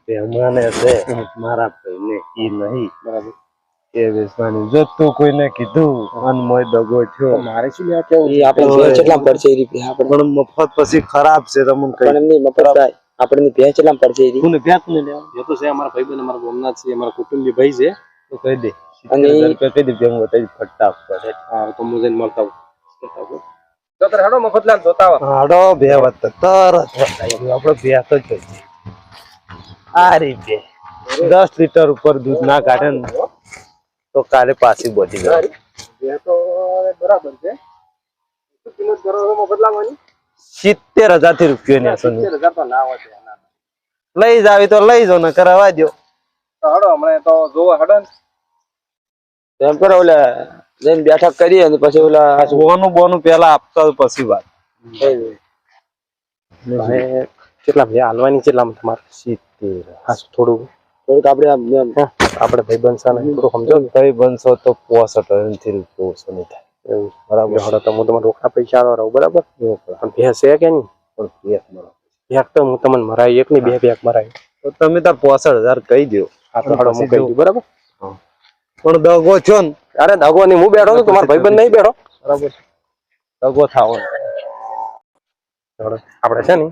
ભેમાને છે મારા ભાઈને ઈ નહીં બરાબર એ વેચવાની જો તું કોઈને કીધું અનમોય દગો થયો મારે શું લેવા કેવું ઈ આપણે ભેંસ કેટલા પડશે ઈ રૂપિયા આપણે પણ મફત પછી ખરાબ છે તમને કઈ પણ એમની મફત થાય આપણની ભેંસ કેટલા પડશે ઈ તું ને ભેંસ ને લેવા એ તો છે અમારા ભાઈબંધ અમારા ગોમના છે અમારા કુટુંબી ભાઈ છે તો કહી દે અને 70,000 કહી દે ભેંસ બતાવી ફટાફટ હા તો હું જઈને મળતા આવું તો તારે હાડો મફતલાલ જોતા આવો હાડો બે વાત તરત બતાવી આપણે ભેંસ જ જોઈએ આ રીતે 10 લીટર ઉપર દૂધ ના કાઢે ને તો કાલે પાછી બોધી જાય તો બરાબર છે શું કિંમત કરો છો બદલાવાની 70,000 થી રૂપિયા ની 70,000 તો ના હોય લઈ જાવી તો લઈ જાવ ને કરાવવા દો હડો હમણાં તો જોવો હડો એમ કરો ઓલા જઈને બેઠક કરીએ અને પછી ઓલા બોનું પેલા આપતા પછી વાત કેટલા ભૈયા હાલવાની કેટલામાં તમારે 70 હા થોડુંક આપણે ભાઈ બનશા ને થોડું સમજો કઈ બનશો તો 65,000 થી રૂપિયા ઓછો નહીં થાય એવું બરાબર હડો તો હું તમારે રોકડા પૈસા આલો રહું બરાબર પણ ભેંસ છે કે નહીં પણ ભેંસ મળો ભેંસ તો હું તમને મરાય એક ની બે ભેંસ મરાય તો તમે તાર 65,000 કહી દો આ તો હડો હું કહી દઉં બરાબર પણ દગો છો ને અરે દગો નહીં હું બેઠો છું તમારો ભાઈબંધ નહીં બેઠો બરાબર દગો થાવ આપણે છે ને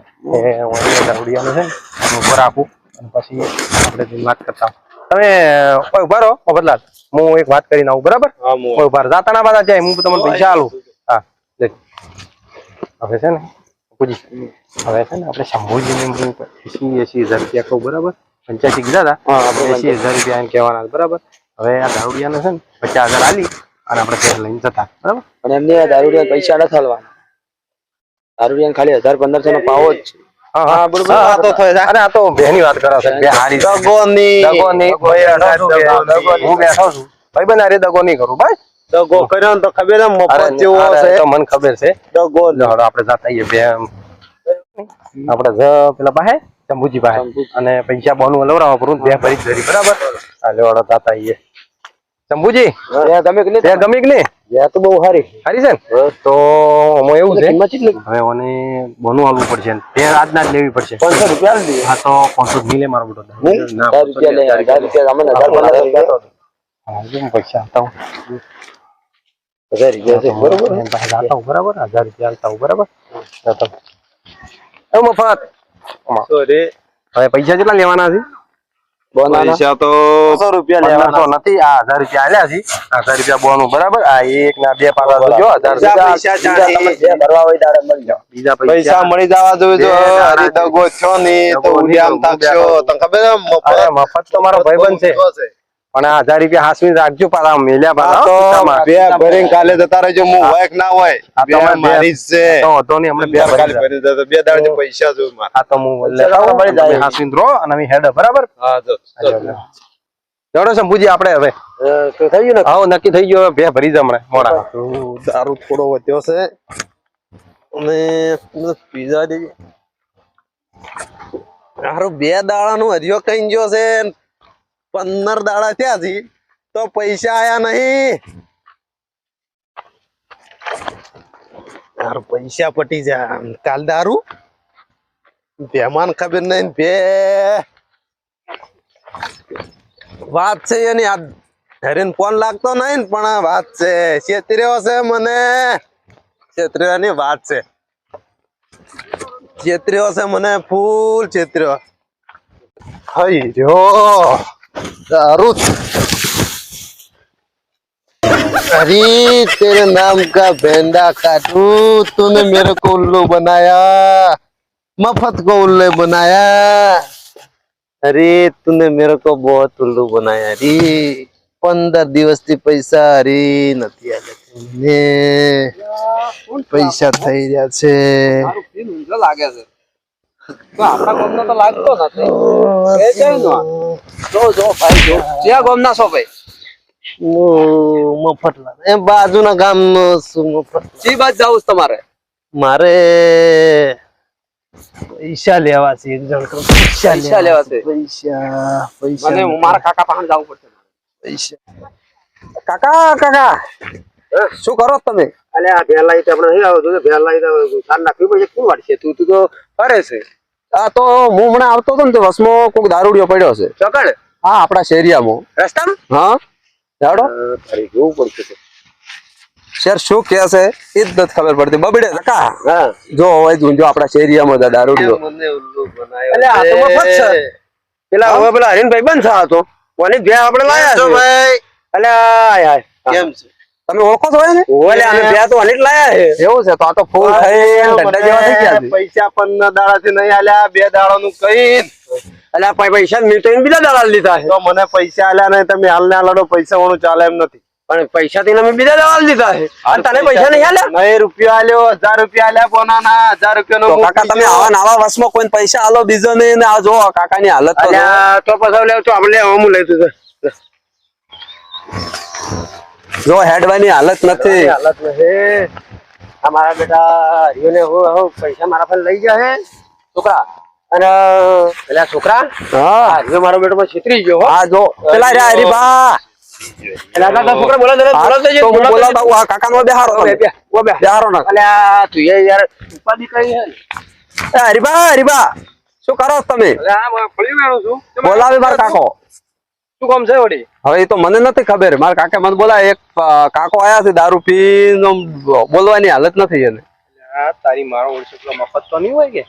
એ દારૂડિયાનું છે ને ઉપર આપું અને પછી આપણે વાત કરતા તમે કોઈ ઉભા રહો મફતલાલ હું એક વાત કરીને આવું બરાબર કોઈ ઉભા જાતા ના પાછા જાય હું તમને પૈસા આલું હા દેખ હવે છે ને પૂછી હવે છે ને આપણે શંભુજીને 80,000 રૂપિયા કહું બરાબર 85 કીધા હતા 80,000 રૂપિયા એમ કહેવાના બરાબર હવે આ દારૂડિયાને છે ને 50,000 આલી અને આપણે ઘેર લઈને જતા બરાબર અને એમને દારૂડિયા પૈસા નથી આલવાના દારૂડિયાને ખાલી 1,000-1,500 નો પાવો જ છે હા બરોબર આ તો થાય અરે આ તો બેની વાત કરો છો બે હારી દગોની હું બેઠો છું ભાઈબંધ અરે દગો નહીં કરું ભાઈ દગો કર્યો ને તો ખબર એમ મફત જેવો છે તો મને ખબર છે દગો આપણે જાતા આવીએ બે આપણે પેલા પાસે શંભુજી પાસે અને પૈસા બોનું લવરાવા કરું બે ભરી ધરી બરાબર હા લેવાડો જાતા આવીએ શંભુજી ગમી કે નહીં તો બહુ સારી છે ને તો એમાં એવું છે હવે મને બોનું આલવું પડશે તે આજના જ લેવી પડશે 500 રૂપિયા હા તો 500 મિલે મારો બેટો પૈસા આપતા હું 1,000 રૂપિયા બરોબર બરાબર 1,000 રૂપિયા આપતા હું બરાબર મફત હવે પૈસા કેટલા લેવાના છે પૈસા તો 100 રૂપિયા લેવાના નથી આ 1,000 રૂપિયા આલ્યા છે 1,000 રૂપિયા બોનું બરાબર આ એક ના બે પાછા જો 1,000 ભરવા હોય ત્યારે મળી જાવ બીજા પૈસા મળી જવા જોઈએ જો હરી દગો છો ની તો ઉડિયામ થાકશો તને ખબર છે મફત તો મારો ભાઈબંધ છે પણ આ 1,000 રૂપિયા હાસવી રાખજો પાછા મેલ્યા પાછા બે ભરીને કાલે જતા રહેજો હું હોય ના હોય બે મારી છે તો હતો નહીં હમણે બે કાલે ભરી જતો બે દાડે પૈસા જો માર આ તો હું મળી જાય હાસવી રો અને અમે હેડ બરાબર હા જો જોડો શંભુજી આપણે હવે તો થઈ ગયું ને હા નક્કી થઈ ગયો બે ભરી જ હમણાં મોડા દારૂ થોડો વધ્યો છે અને પીઝા દેજે હારું બે દાડાનું હરિયો કઈ ગયો છે 15 દાડા થયા છે તો પૈસા આયા નહીં યાર પૈસા પટી જા કાલ દારૂ બેમાન ખબર નહીં બે વાત છે એની આ ઘરેન ફોન લાગતો નહીં પણ વાત છે છેતર્યો છે મને છેતર્યાની વાત છે છેતર્યો છે મને ફૂલ છેતર્યો હઈ રહ્યો दारू अरे तेरे नाम का भेंडा काटू तूने मेरे को उल्लू बनाया मफत को उल्लू बनाया अरे तूने मेरे को बहुत उल्लू बनाया अरे 15 દિવસ થી પૈસા અરે નથી આલે પૈસા થઈ રહ્યા છે લાગે છે તો આપણા ગામનો તો લાગતો નથી એ જઈનો જો ભાઈ જો જ્યાં ગામના છો ભાઈ મફતલા એમ બાજુના ગામનો શું મફત જી બાજ જાવ તમારે મારે પૈસા લેવા છે એક જણ પૈસા લેવા છે પૈસા મને મારા કાકા પાસે જવું પડશે પૈસા કાકા શું કરો તમે અલે આ ભેલાઈ તો આપણે નહીં આવો તો ભેલાઈ તો સાર નાખ્યું પછી શું વાડશે તું તો કરે છે આ તો હું હમણાં આવતો હતો ને તો વસમાં કોઈક દારૂડિયો પડ્યો છે. ચોકડ હા, આપણા શેરિયામાં. રસ્તામાં હા, જાડો તારે જોવું પડશે. શેર શું કે છે એ જ નથી ખબર પડતી. બબડે ધક્કા. હા જો હોય જો આપણા શેરિયામાં દારૂડિયો. મને ઉલ્લુ બનાવ્યો એટલે આ તો મફત છે. પેલા હવે પેલા હરીનભાઈ બંધ થા હતો કોની ભે આપણે લાયા છે ભાઈ એટલે આય આય કેમ છે તમે ઓળખો છો ને? ઓલે અમે ભે તો અનેક લાયા છે એવું છે તો આ તો ફૂલ થઈ ઢંડા જેવા થઈ ગયા છે. પૈસા 15 દાડાથી નહીં આલ્યા 2 દાડાનું કઈ એટલે પૈસા મેં તો એને બીજા દલાલ લીધા છે તો મને પૈસા આલ્યા નહીં તમે હાલ ના લડો પૈસા વાળું ચાલે એમ નથી પણ પૈસા તો અમે બીજા દલાલ લીધા છે અને તને પૈસા નહીં આલ્યા નહીં રૂપિયા આલ્યો 1000 રૂપિયા આલ્યા બોનાના 1000 રૂપિયાનો તો કાકા તમે આવા નાવા વસમાં કોઈ પૈસા આલો બીજો નહીં ને આ જો કાકાની હાલત તો જો. અલ્યા તો પછી લેવ તો આપણે હું લઈ તું જો હેડવાની હાલત નથી. હાલત છે અમારા બેટા હરિયોને હું પૈસા મારા પાસે લઈ ગયા હે છોકરા અને પેલા છોકરા હા હરિયો મારો બેટો પછી છેતરી ગયો હો આ જો પેલા રે હરીબા. એટલે કાકા છોકરા બોલા દે બોલા દે તો હું બોલાવતા હું આ કાકાનો બેહારો તમે. બેહારો ના. અલ્યા તું યાર ઉપાધિ કરી હે એ હરીબા શું કરો છો તમે? અલ્યા ફળી વેણું છું બોલાવે મારો કાકો. શું કામ છે વળી હવે એ તો મને નથી ખબર. મારા કાકા મને બોલાય એક કાકો આયા છે દારૂ પીને બોલવાની હાલત નથી એને. તારી મારો ઓળખો મફત તો નહીં હોય કે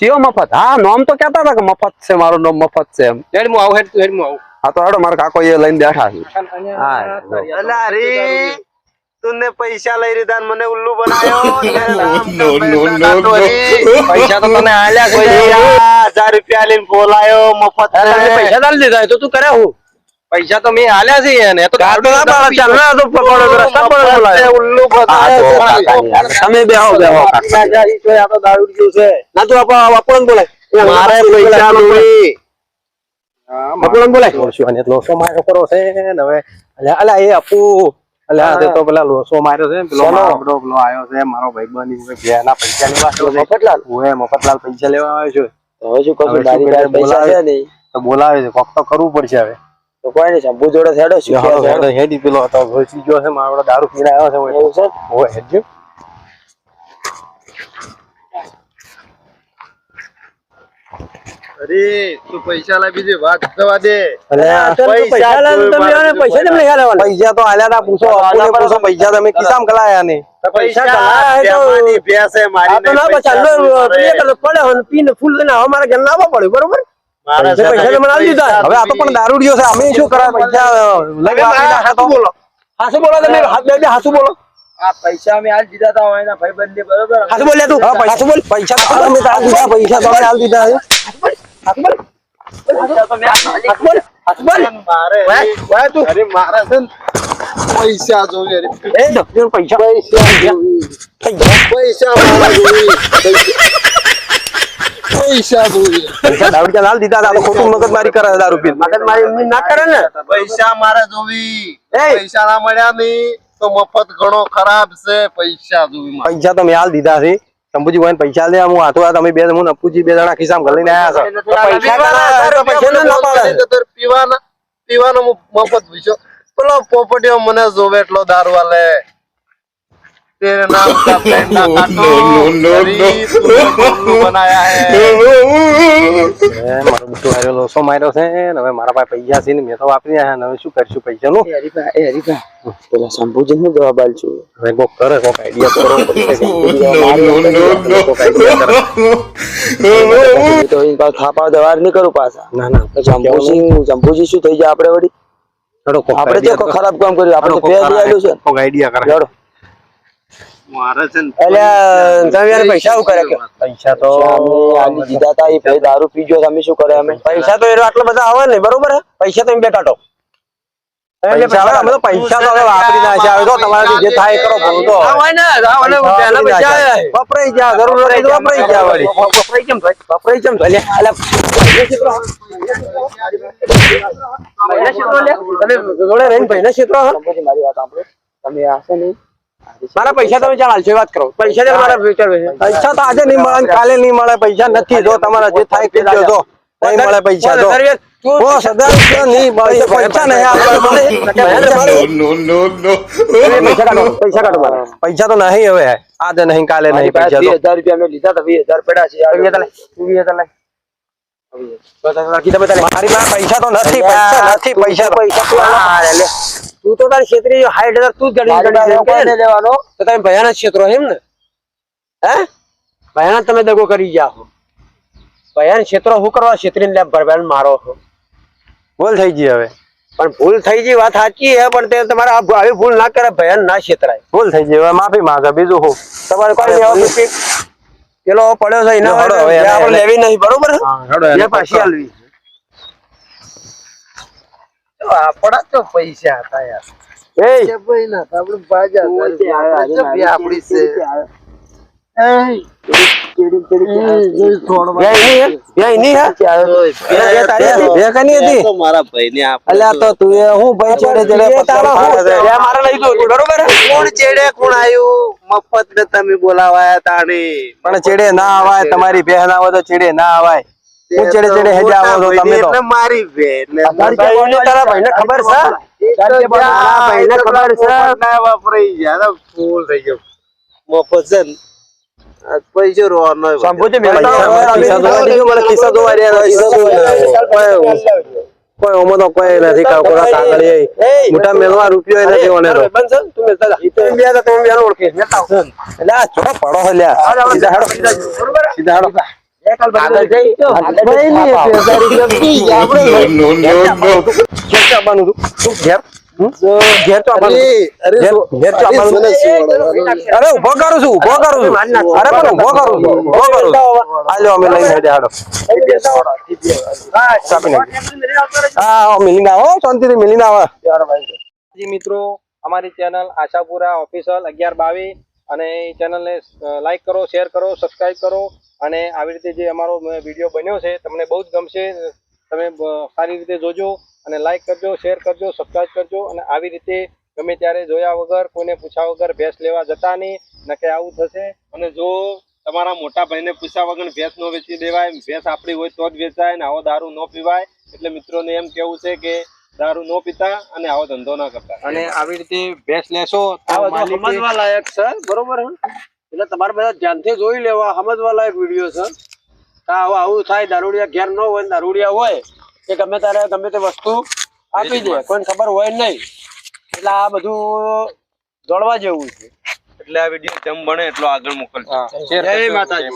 ચિયો મફત? હા નામ તો કહેતા હતા કે મફત છે મારું નામ મફત છે એમ. હેડ હું આવું હેડ તું હેડ હું આવું હા તો હેડો મારા કાકો એ લઈને બેઠા છે. અલા હરી તુને પૈસા લઈ લીધા ને મને ઉલ્લુ બનાવ્યો પૈસા તો તને આલ્યા છે 1000 રૂપિયા લઈને બોલાયો મફત પૈસા તાલ દીધા તો તું કરે હું પૈસા તો મેં આલ્યા છે એને તો ગાડો ના પાડે ચાલ ના તો પકડો રસ્તા પર બોલાય ઉલ્લુ હા, તો બનાવ્યો કાકાની હાલત. તમે બેહો કાકા. આ તો દારૂ ગયું છે ના તું આપણને બોલાય મારે પૈસા જોઈ આપણને બોલાય લોસો અને લોસો માર્યો કરો છે ને હવે અલ્યા એ આપુ અલ્યા તે તો પેલા લોસો માર્યો છે પેલો મારો પેલો આયો છે મારો ભાઈબંધ બેના પૈસા લેવા આવ્યો છે મફતલાલ ઓએ મફતલાલ પૈસા લેવા આવ્યો છે હવે શું કશું દારી પાસે પૈસા છે નહીં તો બોલાવે છે કોક તો કરવું પડશે હવે તો કોઈ નહીં શંભુ જોડે હેડો શું હેડી પેલો હતો ઘોસી ગયો છે મારો દારૂ પીને આવ્યો છે એવું છે? ઓએ હેડજો અરે તું પૈસા લાવી બીજી વાત જવા દે પૈસા તો આલ્યા તા પૂછો આપને પૂછો પૈસા તમે કિસામ કલાયા ને પૈસા બેમાની ભેંસે મારી નહીં, પૈસા પીને ફૂલ લઈને અમારે ઘર ના આવવા પડે બરોબર મારા પૈસા તો મને આલી દીધા હવે આ તો પણ દારૂડિયો છે અમે શું કરા પૈસા લઈને હાથું બોલો હાસુ બોલો તમે હાથ બે હાસુ બોલો આ પૈસા અમે આલ દીધા તા એના ભાઈબંધને બરોબર હાસુ બોલ લે તું હાસુ બોલ પૈસા તો તમે આલ દીધા પૈસા તો આલ દીધા હાસુ બોલ હાસુ બોલ મારે વાય તું અરે મારા છે ને પૈસા જોવે અરે એ જો પૈસા પૈસા મારા જોવે પૈસા જોવે પૈસા દારૂડિયા લાલ દીધા તા તો ખોટું મગજમારી કરે દારૂ પી મગજમારી એમની ના કરે ને પૈસા મારા જોવી એ! પૈસા ના મળ્યા નહીં તો મફત ઘણો ખરાબ છે પૈસા જોવી મારે. પૈસા તો મેં હાલ દીધા છે શંભુજી ભાઈ પૈસા લે હું હાથો તમે બે હું નપુજી બે જણા ખિસ્સામાં લઈને આયા છો પૈસા ના પાડે પીવાનો મફત વિષય પેલો પોપટીઓ મને જોવે એટલો દારૂ આલે તેરે નામ કા પેંડા કાટો ગરીબ તુને ગુલ્લુ બનાયા હે મારો બધું હાર્યો લોસો માર્યો છે ને હવે મારા પાસે પૈસા છે ને મેં તો વાપરી આયા ને હવે શું કરશું પૈસા નું પેલા શંભુજી નું જવાબ આલશું. હવે કોક કરે કોક આઈડિયા કરો તો એની પાસે થાપા દવાર નહીં કરું પાછા. ના ના શંભુજી શું થઈ જાય આપણે વળી આપણે તો ખરાબ કામ કર્યું આપણે તો પેર આલ્યું છે. કોક આઈડિયા કરે મારે છે ને તમે યાર પૈસા શું કરે પૈસા તો આલી દીધા તા એ ભાઈ દારૂ પીજો તમે શું કરે અમે પૈસા તો એનો આટલા બધા આવે ને બરોબર હે પૈસા તમે બે કાઢો પૈસા હવે અમે તો પૈસા તો હવે વાપરી નાખ્યા હવે તો તમારાથી જે થાય એ કરો ભલું તો વપરાઈ ગયા જરૂર નથી તો વપરાઈ ગયા વળી વપરાઈ કેમ થાય તમે જોડે રહીને ભાઈને ક્ષેત્રો હો? શંભુજી મારી વાત સાંભળો તમે આશે નહીં મારા પૈસા તમે ચાલ હાલશો વાત કરો પૈસા ચાલ મારા ફ્યુચર પૈસા તો આજે નહીં મળે કાલે નહીં મળે પૈસા નથી જો તમારા જે થાય કે જો નહીં મળે પૈસા જો ઓ સદા નહીં મળે પૈસા નહીં પૈસા કાઢો મારા પૈસા તો નહીં હવે આજે નહીં કાલે નહીં પૈસા 20,000 રૂપિયા મેં લીધા હતા 20,000 પડ્યા છે. કીધા બધા મારી પાસે પૈસા તો નથી, પૈસા તું આલો. તું તો તારી ક્ષેત્રી 60,000 તું જ ગણી લેવાનો. તો તમે ભયાનક ક્ષેત્રો એમ ને? હે ભયાનક તમે દગો કરી જાઓ. ભયાનક ક્ષેત્રો શું કરવા ક્ષેત્રીને લે ભરવાન મારો છો? ભૂલ થઈ ગઈ હવે. પણ ભૂલ થઈ ગઈ વાત સાચી છે, પણ તે તમારે આવી ભૂલ ના કરે, ભયાન ના ક્ષેત્રાય. ભૂલ થઈ ગઈ હવે માફી માંગે, બીજું શું તમારે કોઈ પેલો પડ્યો છે એના આપણે લેવી નહીં, બરોબર? પાછી આલવી. આપડા તો પૈસા હતા યાર. આપડે બાજા આપડી છે. મારા ભાઈ ને કોણ ચેડે કોણ આવ્યું મફત ને તમે બોલાવાયા તાણી. પણ ચેડે ના આવાય, તમારી બેહ ના હોય તો ચેડે ના આવાય. હું ચેડે ચેડે હેજે આવો તો તમે તો મારી બેન તારા ભાઈને ખબર છે, ભાઈને ખબર છે વાપરી ગયા ફૂલ થઈ ગયો મફત છે. પૈસો રોવાનો સંપૂર્ણ ખિસ્સા જોવા કોઈ ઓમો તો કોઈ નથી મોટા મેળવા રૂપિયો નથી ઓને તો ઓળખી એટલે આ છોડો પડો સીધા હેડો અરે ઉભો કરું છું અરે પણ ઉભો કરું છું હાલો અમે લઈને હેડો મિલિંગ આવો શાંતિથી મિલિંગ આવો. મિત્રો અમારી ચેનલ આશાપુરા ઓફિશિયલ 1122 અને એ ચેનલને લાઈક કરો, શેર કરો, સબસ્ક્રાઇબ કરો અને આવી રીતે જે અમારો વિડીયો બન્યો છે તમને બહુ જ ગમશે. તમે સારી રીતે જોજો અને લાઈક કરજો, શેર કરજો, સબસ્ક્રાઇબ કરજો અને આવી રીતે ગમે ત્યારે જોયા વગર કોઈને પૂછ્યા વગર ભેંસ લેવા જતા નહીં, નકે આવું થશે. અને જો તમારા મોટા ભાઈને પૂછ્યા વગર ભેંસ ન વેચી દેવાય, ભેંસ આપણી હોય તો જ વેચાય ને આવો દારૂ ન પીવાય. એટલે મિત્રોને એમ કેવું છે કે દારૂ ન પીતા અને આવો ધંધો ના કરતા. અને આવી રીતે ભેંસ લેશો તો સમજવા લાયક છે, બરોબર? એટલે તમારે બધા ધ્યાનથી જોઈ લેવા, સમજવા લાયક વિડીયો છે. આવું થાય, દારૂડિયા ઘેર ન હોય, દારૂડિયા હોય કે ગમે ત્યારે ગમે તે વસ્તુ આપી દે, કોઈને ખબર હોય નહીં. એટલે આ બધું જોડવા જેવું છે. એટલે આ વિડીયો જેમ બને એટલો આગળ મોકલજો. જય માતાજી.